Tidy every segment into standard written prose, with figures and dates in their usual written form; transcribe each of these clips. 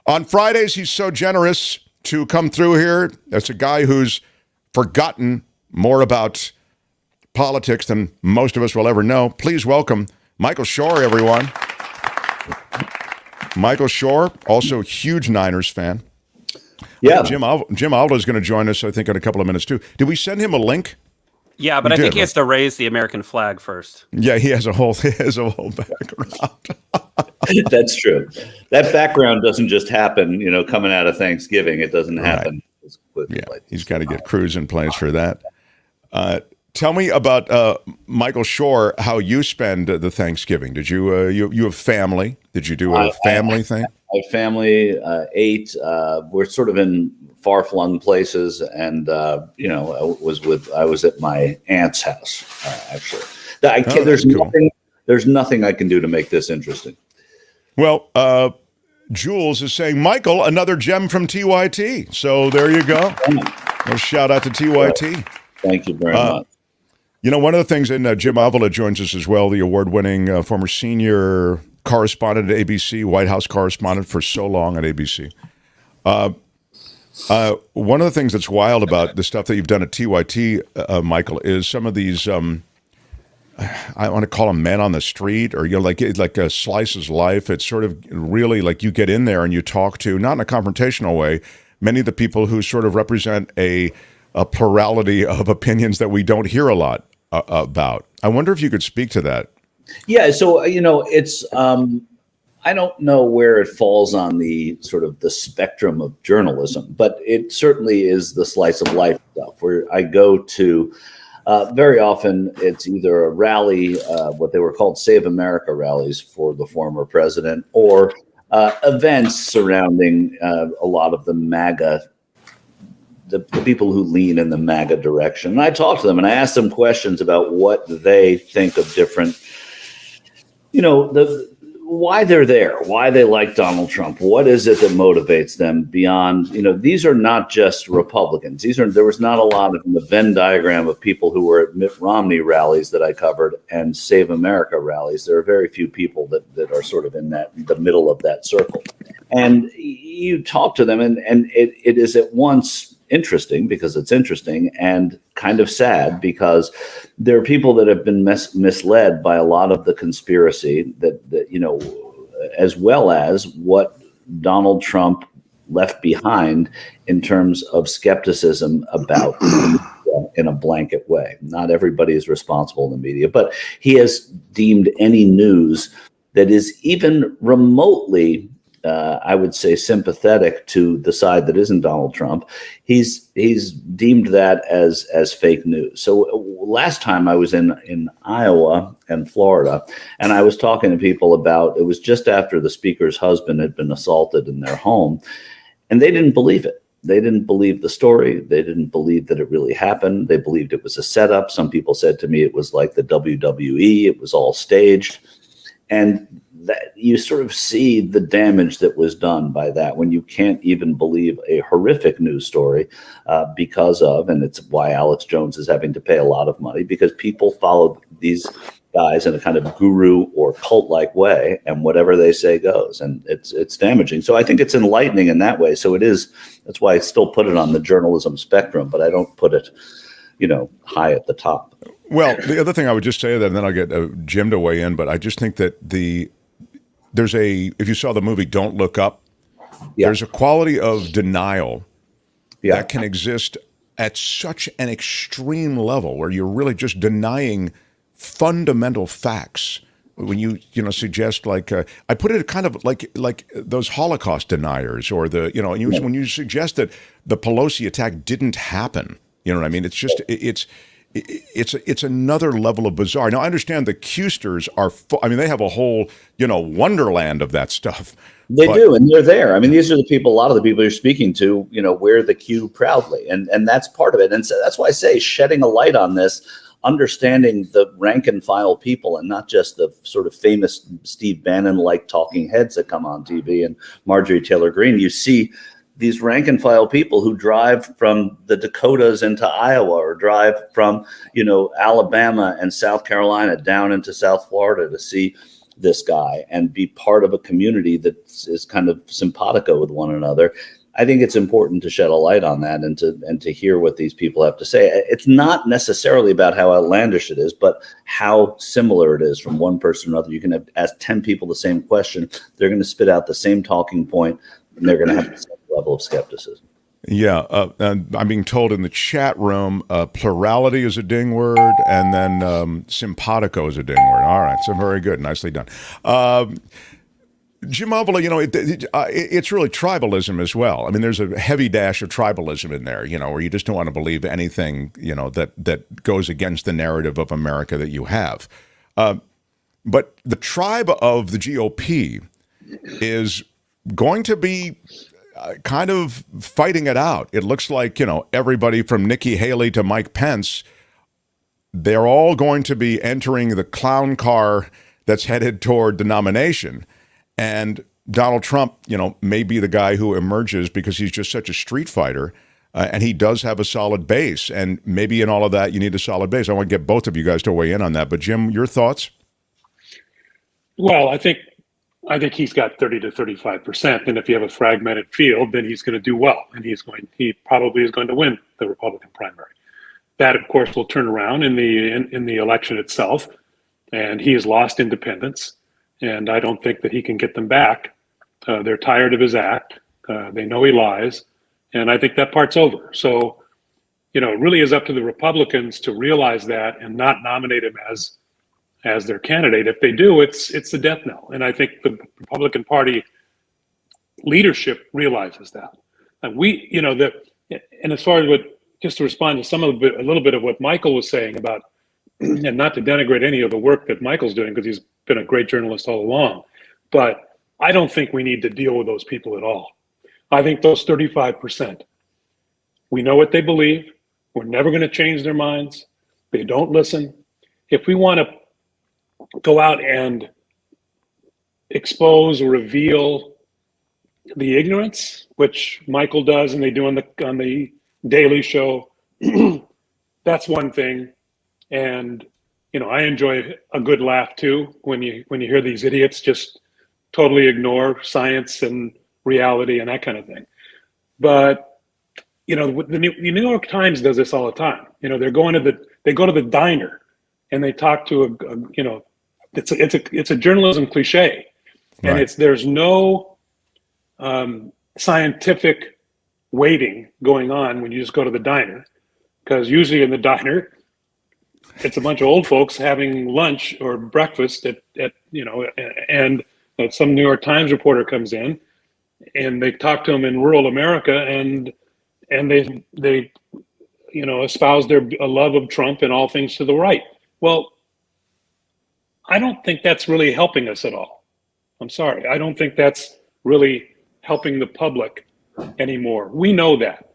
On Fridays, he's so generous to come through here. That's a guy who's forgotten more about politics than most of us will ever know. Please welcome Michael Shure, everyone. Michael Shure, also a huge Niners fan. Yeah. Jim Avila is going to join us, I think, in a couple of minutes, too. Did we send him a link? Yeah, but I think he has to raise the American flag first. Yeah, he has a whole background. That's true. That background doesn't just happen, coming out of Thanksgiving. It doesn't happen. Right. Yeah, he's got to get crews in place for that. Tell me about Michael Shure, how you spend the Thanksgiving. Did you you have family? Did you do a family thing? I have family, ate. We're sort of in far-flung places, and I was at my aunt's house actually. There's nothing I can do to make this interesting. Well, Jules is saying, Michael, another gem from TYT. So there you go. Well, shout out to TYT. Thank you very much. One of the things, and Jim Avila joins us as well, the award-winning former senior correspondent at ABC, White House correspondent for so long at ABC. One of the things that's wild about the stuff that you've done at TYT, Michael, is some of these, I want to call them men on the street, or like a Slice's life. It's sort of really like you get in there and you talk to, not in a confrontational way, many of the people who sort of represent a plurality of opinions that we don't hear a lot about. I wonder if you could speak to that. Yeah, so it's I don't know where it falls on the sort of the spectrum of journalism, but it certainly is the slice of life stuff where I go to. Very often, it's either a rally, what they were called Save America rallies for the former president, or events surrounding a lot of the MAGA, the people who lean in the MAGA direction. And I talk to them and I ask them questions about what they think of different, why they're there, why they like Donald Trump. What is it that motivates them beyond, these are not just Republicans. There was not a lot of in the Venn diagram of people who were at Mitt Romney rallies that I covered and Save America rallies. There are very few people that are sort of in the middle of that circle. And you talk to them and it is at once interesting because it's interesting and kind of sad because there are people that have been misled by a lot of the conspiracy that as well as what Donald Trump left behind in terms of skepticism about in a blanket way. Not everybody is responsible in the media, but he has deemed any news that is even remotely I would say sympathetic to the side that isn't Donald Trump. He's deemed that as fake news. So last time I was in Iowa and Florida, and I was talking to people about, it was just after the speaker's husband had been assaulted in their home, and they didn't believe it. They didn't believe the story. They didn't believe that it really happened. They believed it was a setup. Some people said to me it was like the WWE. It was all staged. And that you sort of see the damage that was done by that when you can't even believe a horrific news story because of, and it's why Alex Jones is having to pay a lot of money, because people follow these guys in a kind of guru or cult-like way, and whatever they say goes, and it's damaging. So I think it's enlightening in that way. So it is. That's why I still put it on the journalism spectrum, but I don't put it, high at the top. Well, the other thing I would just say that, and then I'll get Jim to weigh in, but I just think that if you saw the movie Don't Look Up, there's a quality of denial that can exist at such an extreme level where you're really just denying fundamental facts. When you suggest, like I put it kind of like those Holocaust deniers, or when you suggest that the Pelosi attack didn't happen, you know what I mean? It's just it's another level of bizarre. Now I understand the Qsters are, they have a whole wonderland of that stuff. They do, and they're there. I mean, these are the people. A lot of the people you're speaking to, wear the Q proudly, and that's part of it. And so that's why I say shedding a light on this, understanding the rank and file people, and not just the sort of famous Steve Bannon-like talking heads that come on TV and Marjorie Taylor Greene. You see these rank and file people who drive from the Dakotas into Iowa, or drive from, Alabama and South Carolina down into South Florida to see this guy and be part of a community that is kind of simpatico with one another. I think it's important to shed a light on that and to hear what these people have to say. It's not necessarily about how outlandish it is, but how similar it is from one person to another. You can ask 10 people the same question. They're going to spit out the same talking point, and they're going to have the same level of skepticism. Yeah, and I'm being told in the chat room, plurality is a ding word, and then simpatico is a ding word. All right, so very good. Nicely done. Jim Avila, it's really tribalism as well. I mean, there's a heavy dash of tribalism in there, where you just don't want to believe anything, that goes against the narrative of America that you have. But the tribe of the GOP is going to be kind of fighting it out. It looks like, everybody from Nikki Haley to Mike Pence, they're all going to be entering the clown car that's headed toward the nomination. And Donald Trump, may be the guy who emerges because he's just such a street fighter, and he does have a solid base. And maybe in all of that, you need a solid base. I want to get both of you guys to weigh in on that. But Jim, your thoughts? Well, I think he's got 30 to 35%. And if you have a fragmented field, then he's going to do well, and he probably is going to win the Republican primary. That, of course, will turn around in the election itself, and he has lost independents. And I don't think that he can get them back. They're tired of his act. They know he lies. And I think that part's over. So, it really is up to the Republicans to realize that and not nominate him as their candidate. If they do, it's the death knell. And I think the Republican Party leadership realizes that. And and as far as just to respond to a little bit of what Michael was saying about, and not to denigrate any of the work that Michael's doing, because he's been a great journalist all along, but I don't think we need to deal with those people at all. I think those 35%, we know what they believe. We're never going to change their minds. They don't listen. If we want to go out and expose or reveal the ignorance, which Michael does and they do on the Daily Show, that's one thing. And I enjoy a good laugh too when you hear these idiots just totally ignore science and reality and that kind of thing. But the New York Times does this all the time. They go to the diner and they talk to it's a journalism cliche, and right. There's no scientific weighting going on when you just go to the diner, because usually in the diner it's a bunch of old folks having lunch or breakfast and some New York Times reporter comes in and they talk to them in rural America and they espouse a love of Trump and all things to the right. Well, I don't think that's really helping us at all. I'm sorry. I don't think that's really helping the public anymore. We know that.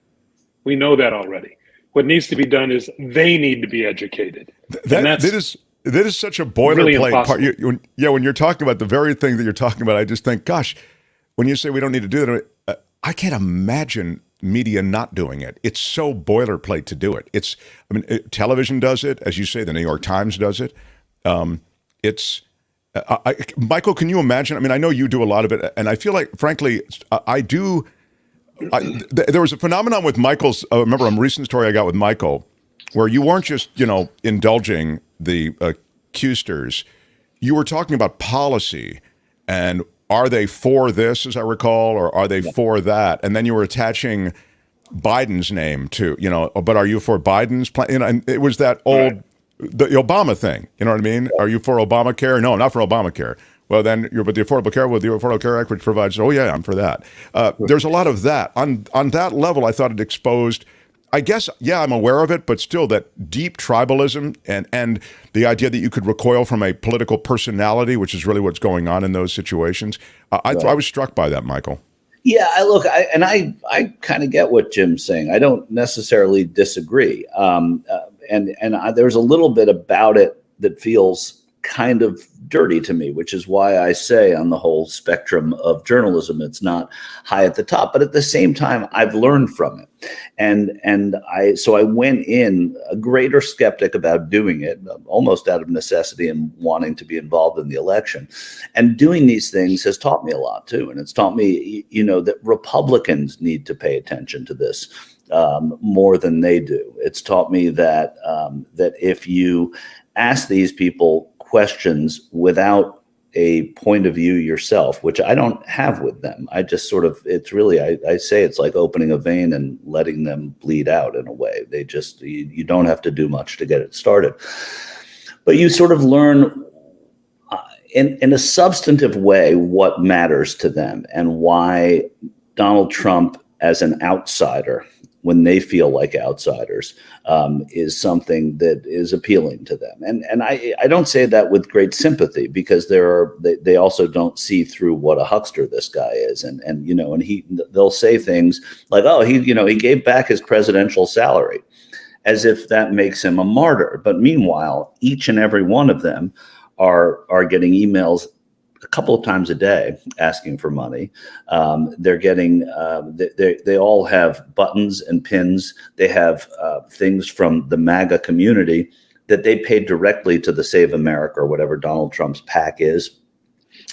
We know that already. What needs to be done is they need to be educated. That is such a boilerplate really part. When you're talking about the very thing that you're talking about, I just think, gosh, when you say we don't need to do that, I can't imagine media not doing it. It's so boilerplate to do it. Television does it, as you say. The New York Times does it. Michael, can you imagine? I know you do a lot of it, and I feel like, frankly, I do. There was a phenomenon with Michael's. Remember a recent story I got with Michael, where you weren't just indulging the accusers, you were talking about policy and are they for this, as I recall, or are they for that? And then you were attaching Biden's name to, but are you for Biden's plan? And it was that old the Obama thing. You know what I mean? Are you for Obamacare? No, I'm not for Obamacare. Well, then you're with the Affordable Care, with the Affordable Care Act, which provides, oh yeah, I'm for that. There's a lot of that. On that level, I thought it exposed, I guess, yeah, I'm aware of it, but still that deep tribalism and the idea that you could recoil from a political personality, which is really what's going on in those situations. I was struck by that, Michael. Yeah, I kind of get what Jim's saying. I don't necessarily disagree. And there's a little bit about it that feels kind of dirty to me, which is why I say on the whole spectrum of journalism, it's not high at the top. But at the same time, I've learned from it. And I went in a greater skeptic about doing it, almost out of necessity and wanting to be involved in the election. And doing these things has taught me a lot too. And it's taught me, that Republicans need to pay attention to this more than they do. It's taught me that that if you ask these people questions without a point of view yourself, which I don't have with them, I just sort of, it's really, I say it's like opening a vein and letting them bleed out in a way. They just, you don't have to do much to get it started. But you sort of learn in a substantive way what matters to them and why Donald Trump as an outsider, when they feel like outsiders, is something that is appealing to them. And I don't say that with great sympathy, because they also don't see through what a huckster this guy is. And they'll say things like, oh, he gave back his presidential salary, as if that makes him a martyr. But meanwhile, each and every one of them are getting emails a couple of times a day asking for money. They're getting, they all have buttons and pins. They have things from the MAGA community that they paid directly to the Save America or whatever Donald Trump's PAC is.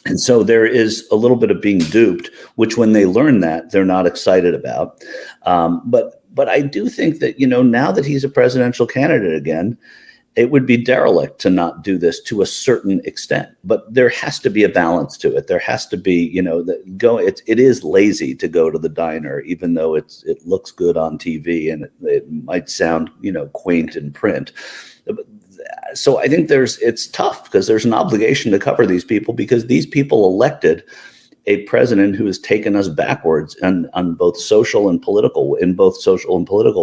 And so there is a little bit of being duped, which when they learn that, they're not excited about. But I do think that, now that he's a presidential candidate again, it would be derelict to not do this to a certain extent, but there has to be a balance to it. There has to be, it is lazy to go to the diner, even though it looks good on TV and it might sound, quaint in print. So I think it's tough because there's an obligation to cover these people, because these people elected a president who has taken us backwards on both social and political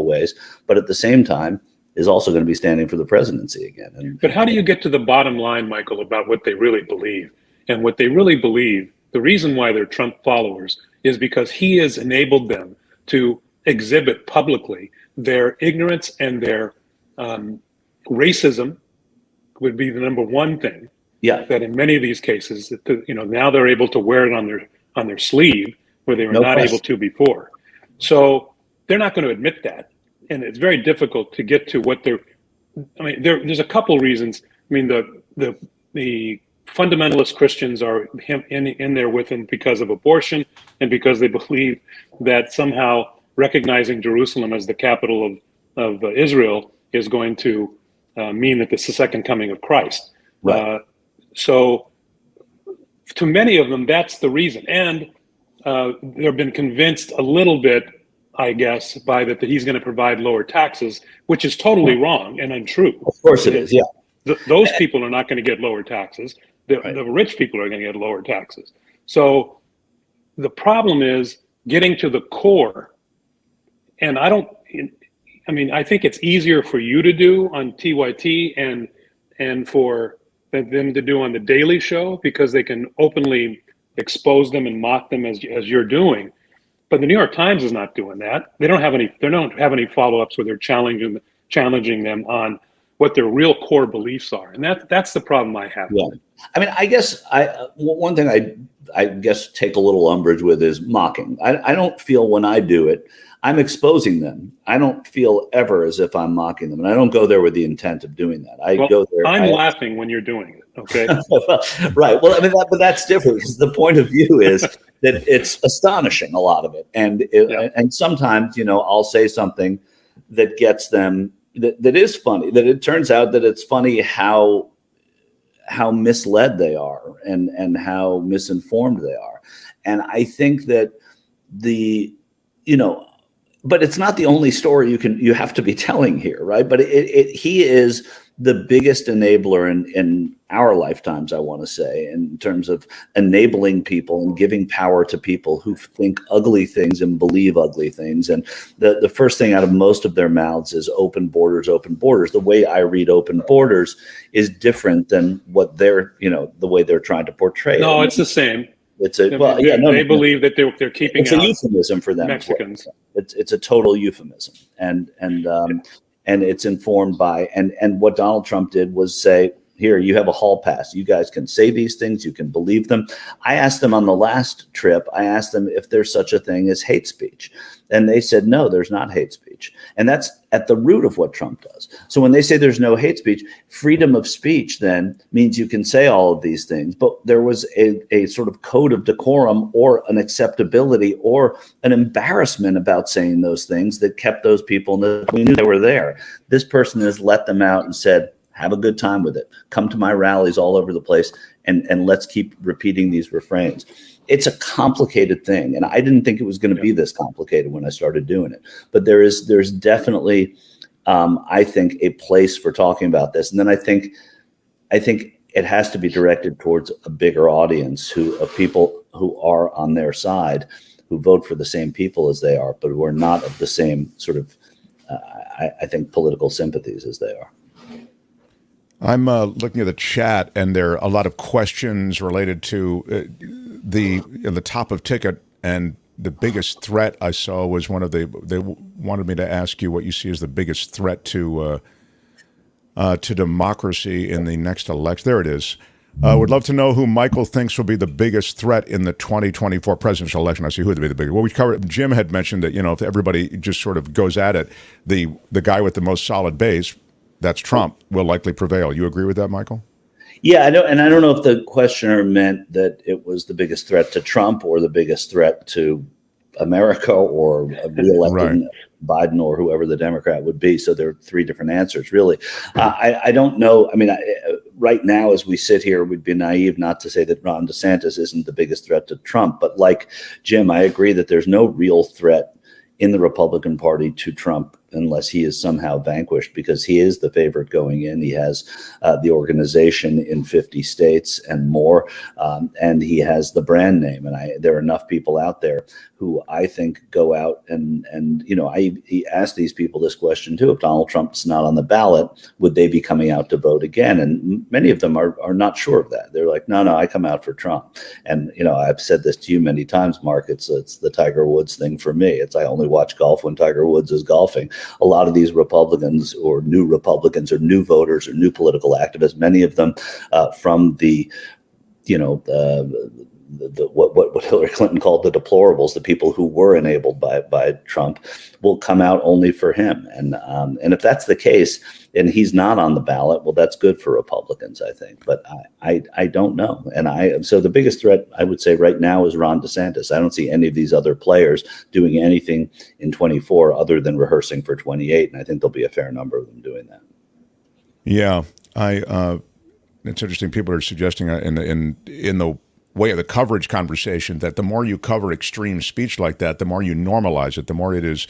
ways, but at the same time, is also going to be standing for the presidency again. But how do you get to the bottom line, Michael, about what they really believe? And what they really believe, the reason why they're Trump followers is because he has enabled them to exhibit publicly their ignorance and their racism would be the number one thing. Yeah. That in many of these cases, now they're able to wear it on their sleeve where they were not able to before. So they're not going to admit that. And it's very difficult to get to what there's a couple reasons. I mean, the fundamentalist Christians are in there with him because of abortion and because they believe that somehow recognizing Jerusalem as the capital of Israel is going to mean that this is the second coming of Christ. Right. So to many of them, that's the reason. And they've been convinced a little bit, I guess, by that he's going to provide lower taxes, which is totally wrong and untrue. Of course it is, yeah. Those people are not going to get lower taxes. The rich people are going to get lower taxes. So the problem is getting to the core. And I think it's easier for you to do on TYT and for them to do on the Daily Show, because they can openly expose them and mock them as you're doing. But the New York Times is not doing that. They don't have any follow-ups where they're challenging them on what their real core beliefs are, and that's the problem I have. Yeah, I mean, I guess one thing I guess take a little umbrage with is mocking. I don't feel when I do it, I'm exposing them. I don't feel ever as if I'm mocking them, and I don't go there with the intent of doing that. Go there. I'm laughing when you're doing it. Okay. Right. Well, I mean, but that's different, because the point of view is that it's astonishing, a lot of it, and sometimes I'll say something that gets them that is funny. That it turns out that it's funny how misled they are and how misinformed they are, and I think that but it's not the only story you have to be telling here, right? But he is the biggest enabler in our lifetimes, I want to say, in terms of enabling people and giving power to people who think ugly things and believe ugly things. And the first thing out of most of their mouths is open borders, open borders. The way I read open borders is different than what they're, the way they're trying to portray it. No, it's the same. They believe that they're keeping it's a euphemism for them. Mexicans. It's a total euphemism, and it's informed by and what Donald Trump did was say Here, you have a hall pass. You guys can say these things. You can believe them. I asked them on the last trip, I asked them if there's such a thing as hate speech. And they said, no, there's not hate speech. And that's at the root of what Trump does. So when they say there's no hate speech, freedom of speech then means you can say all of these things. But there was a sort of code of decorum or an acceptability or an embarrassment about saying those things that kept those people, we knew they were there. This person has let them out and said, have a good time with it. Come to my rallies all over the place and let's keep repeating these refrains. It's a complicated thing, and I didn't think it was going to be this complicated when I started doing it. But there's definitely, I think, a place for talking about this. And then I think it has to be directed towards a bigger audience of people who are on their side, who vote for the same people as they are, but who are not of the same sort of, I think, political sympathies as they are. I'm looking at the chat, and there are a lot of questions related to the top of ticket, and the biggest threat I saw was they wanted me to ask you what you see as the biggest threat to democracy in the next election. There it is. Would love to know who Michael thinks will be the biggest threat in the 2024 presidential election. I see who would be the biggest. Well, we covered. Jim had mentioned that if everybody just sort of goes at it, the guy with the most solid base, that's Trump, will likely prevail. You agree with that, Michael? Yeah, I don't know if the questioner meant that it was the biggest threat to Trump or the biggest threat to America or reelecting Biden or whoever the Democrat would be. So there are three different answers, really. I don't know. I mean, right now, as we sit here, we'd be naive not to say that Ron DeSantis isn't the biggest threat to Trump. But like Jim, I agree that there's no real threat in the Republican Party to Trump unless he is somehow vanquished, because he is the favorite going in. He has the organization in 50 states and more, and he has the brand name. And there are enough people out there who I think go out and he asked these people this question too. If Donald Trump's not on the ballot, would they be coming out to vote again? And many of them are not sure of that. They're like, no, I come out for Trump. And I've said this to you many times, Mark. It's the Tiger Woods thing for me. I only watch golf when Tiger Woods is golfing. A lot of these Republicans or new voters or new political activists, many of them from what Hillary Clinton called the deplorables, the people who were enabled by Trump, will come out only for him. And if that's the case, and he's not on the ballot, well, that's good for Republicans, I think. But I don't know. And so the biggest threat, I would say right now, is Ron DeSantis. I don't see any of these other players doing anything in 24 other than rehearsing for 28. And I think there'll be a fair number of them doing that. Yeah, it's interesting. People are suggesting in the way of the coverage conversation that the more you cover extreme speech like that, the more you normalize it, the more it is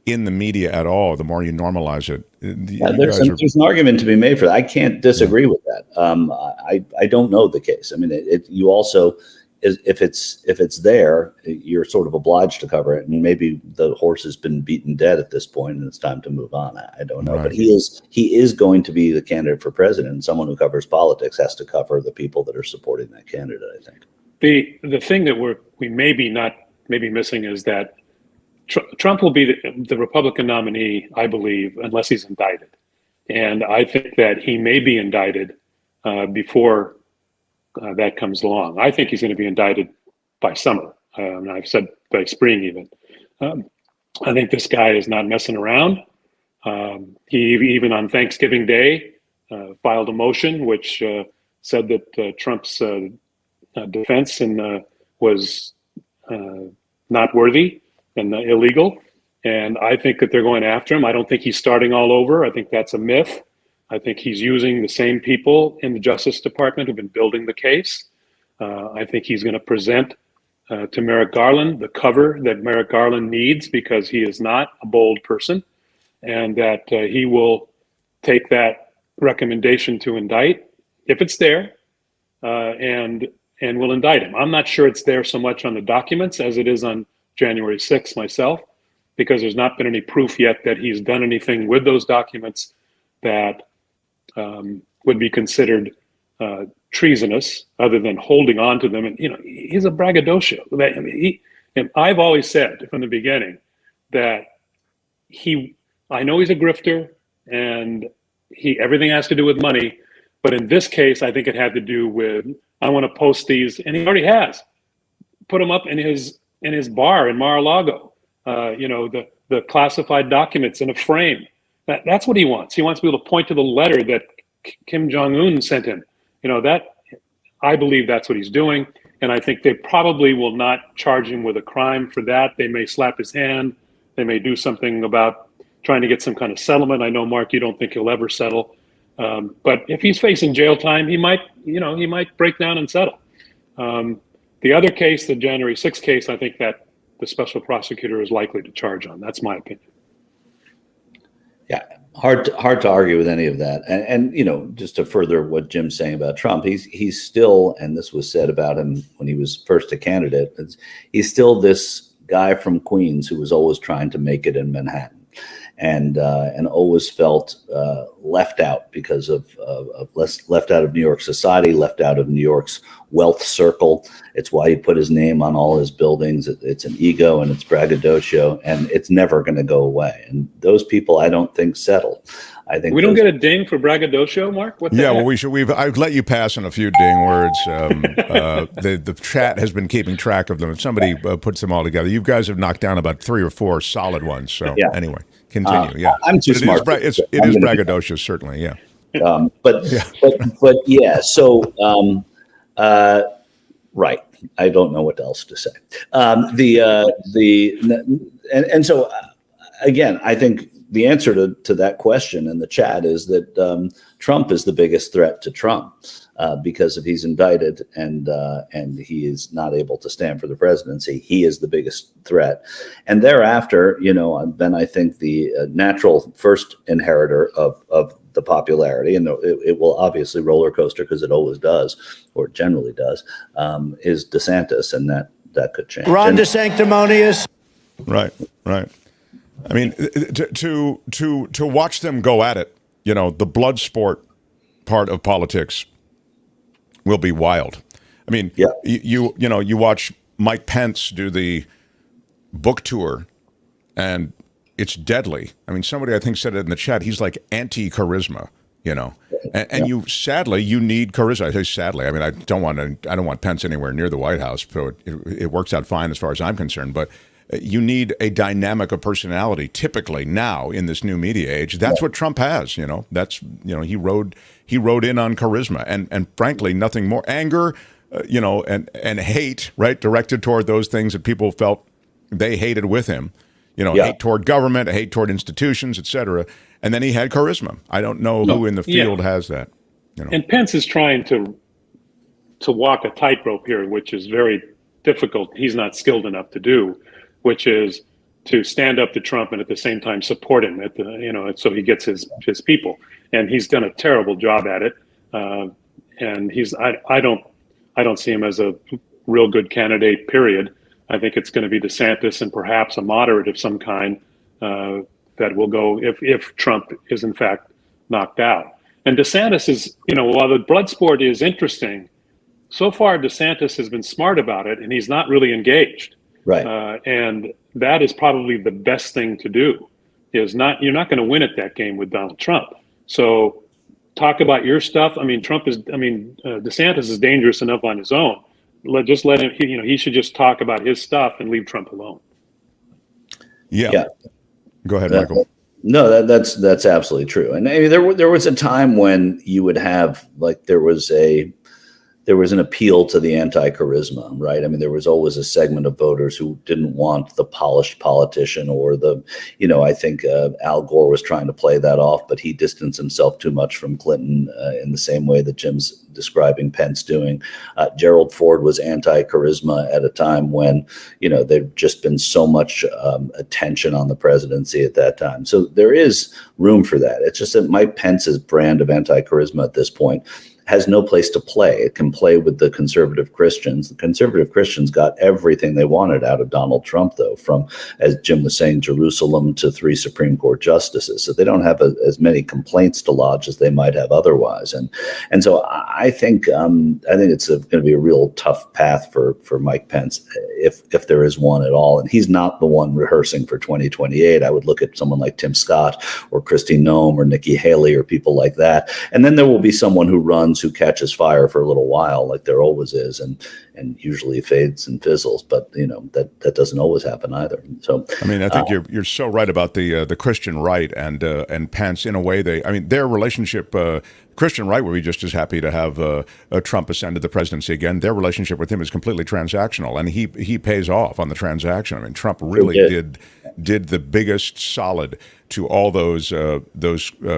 in the media at all, the more you normalize it. There's an argument to be made for that. I can't disagree with that. I don't know the case. I mean, you also, if it's there, you're sort of obliged to cover it. And maybe the horse has been beaten dead at this point and it's time to move on. I don't know. Right. But he is going to be the candidate for president. And someone who covers politics has to cover the people that are supporting that candidate, I think. The thing that we may be missing is that Trump will be the Republican nominee, I believe, unless he's indicted. And I think that he may be indicted before that comes along. I think he's going to be indicted by summer. And I've said by spring even. I think this guy is not messing around. He even on Thanksgiving Day filed a motion which said that Trump's defense was not worthy and illegal. And I think that they're going after him. I don't think he's starting all over. I think that's a myth. I think he's using the same people in the Justice Department who've been building the case. I think he's going to present to Merrick Garland the cover that Merrick Garland needs, because he is not a bold person, and that he will take that recommendation to indict, if it's there, and will indict him. I'm not sure it's there so much on the documents as it is on January 6th myself, because there's not been any proof yet that he's done anything with those documents that would be considered treasonous, other than holding on to them. And he's a braggadocio. And I've always said from the beginning that I know he's a grifter, and everything has to do with money, But in this case, I think it had to do with, I want to post these, and he already has put them up in his bar in Mar-a-Lago. The classified documents in a frame. That's what he wants. He wants people to point to the letter that Kim Jong-un sent him. I believe that's what he's doing. And I think they probably will not charge him with a crime for that. They may slap his hand. They may do something about trying to get some kind of settlement. I know, Mark, you don't think he'll ever settle. But if he's facing jail time, he might break down and settle. The other case, the January 6th case, I think that the special prosecutor is likely to charge on. That's my opinion. Yeah, hard to argue with any of that. And just to further what Jim's saying about Trump, he's still, and this was said about him when he was first a candidate, he's still this guy from Queens who was always trying to make it in Manhattan. And always felt left out because of left out of New York society, left out of New York's wealth circle. It's why he put his name on all his buildings. It's an ego and it's braggadocio, and it's never going to go away. And those people, I don't think, settle. I think we don't get a ding for braggadocio, Mark. What the heck? Well, we should. I've let you pass on a few ding words. The chat has been keeping track of them, and somebody puts them all together. You guys have knocked down about 3 or 4 solid ones. So anyway, continue. Yeah, I'm too smart. It is braggadocio, certainly. Yeah. But yeah. So right. I don't know what else to say. So again, I think the answer to that question in the chat is that Trump is the biggest threat to Trump because if he's indicted and he is not able to stand for the presidency, he is the biggest threat. And thereafter, then I think the natural first inheritor of the popularity, and it will obviously roller coaster because it always does, or generally does, is DeSantis, and that could change. Ron DeSanctimonious. Right. I mean, to watch them go at it, the blood sport part of politics will be wild. I mean, you watch Mike Pence do the book tour, and it's deadly. I mean, somebody I think said it in the chat. He's like anti-charisma, and you sadly you need charisma. I say sadly. I mean, I don't want Pence anywhere near the White House, so it works out fine as far as I'm concerned, but. You need a dynamic of personality typically now in this new media age. That's what Trump has, That's he rode in on charisma and frankly nothing more. Anger, and hate, right, directed toward those things that people felt they hated with him. Hate toward government, hate toward institutions, etc. And then he had charisma. I don't know who in the field has that. And Pence is trying to walk a tightrope here, which is very difficult. He's not skilled enough to do. Which is to stand up to Trump and at the same time support him so he gets his people. And he's done a terrible job at it. And I don't see him as a real good candidate, period. I think it's going to be DeSantis and perhaps a moderate of some kind that will go if Trump is in fact knocked out. And DeSantis is, while the blood sport is interesting, so far DeSantis has been smart about it and he's not really engaged. Right. And that is probably the best thing to do. You're not going to win at that game with Donald Trump. So talk about your stuff. I mean, DeSantis is dangerous enough on his own. Let him, he should just talk about his stuff and leave Trump alone. Yeah. Go ahead, Michael. No, that's absolutely true. And I mean, there was a time when you would have there was an appeal to the anti-charisma, right? I mean, there was always a segment of voters who didn't want the polished politician or I think Al Gore was trying to play that off, but he distanced himself too much from Clinton in the same way that Jim's describing Pence doing. Gerald Ford was anti-charisma at a time when, there'd just been so much attention on the presidency at that time. So there is room for that. It's just that Mike Pence's brand of anti-charisma at this point has no place to play. It can play with the conservative Christians. The conservative Christians got everything they wanted out of Donald Trump, though, from, as Jim was saying, Jerusalem to 3 Supreme Court justices. So they don't have as many complaints to lodge as they might have otherwise. And so I think it's going to be a real tough path for Mike Pence, if there is one at all. And he's not the one rehearsing for 2028. I would look at someone like Tim Scott or Kristi Noem or Nikki Haley or people like that. And then there will be someone who runs, who catches fire for a little while, like there always is, and usually fades and fizzles. But that doesn't always happen either. So I mean, I think you're so right about the Christian right and Pence. In a way, their relationship. Christian right would be just as happy to have Trump ascend to the presidency again. Their relationship with him is completely transactional, and he pays off on the transaction. I mean, Trump really did the biggest solid to all those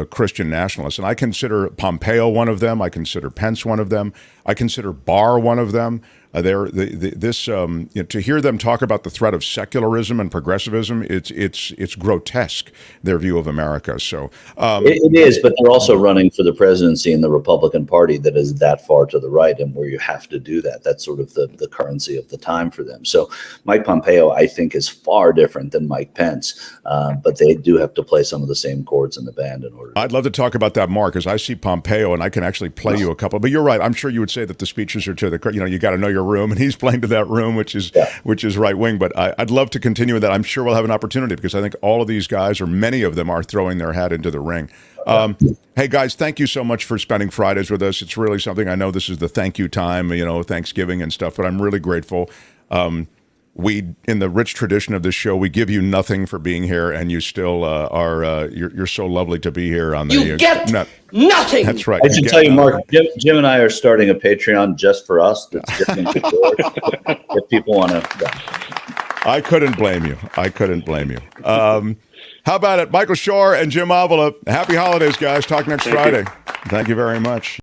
Christian nationalists. And I consider Pompeo one of them. I consider Pence one of them. I consider Barr one of them. To hear them talk about the threat of secularism and progressivism, it's grotesque, their view of America. So it is, but they're also running for the presidency in the Republican Party that is that far to the right, and where you have to do that. That's sort of the currency of the time for them. So Mike Pompeo, I think, is far different than Mike Pence, but they do have to play some of the same chords in the band in order. I'd love to talk about that more, because I see Pompeo, and I can actually play you a couple. But you're right. I'm sure you would say that the speeches are to the, you got to know your room, and he's playing to that room, which is right wing. But I'd love to continue with that. I'm sure we'll have an opportunity, because I think all of these guys, or many of them, are throwing their hat into the ring. Hey guys, thank you so much for spending Fridays with us. It's really something. I know this is the thank you time, Thanksgiving and stuff, but I'm really grateful. We, in the rich tradition of this show, we give you nothing for being here, and you still are. You're so lovely to be here on the. You get nothing. That's right. I should tell you, Mark. Jim and I are starting a Patreon just for us. That's different. If people want to. I couldn't blame you. How about it, Michael Shure and Jim Avila? Happy holidays, guys. Talk next Friday. Thank you very much.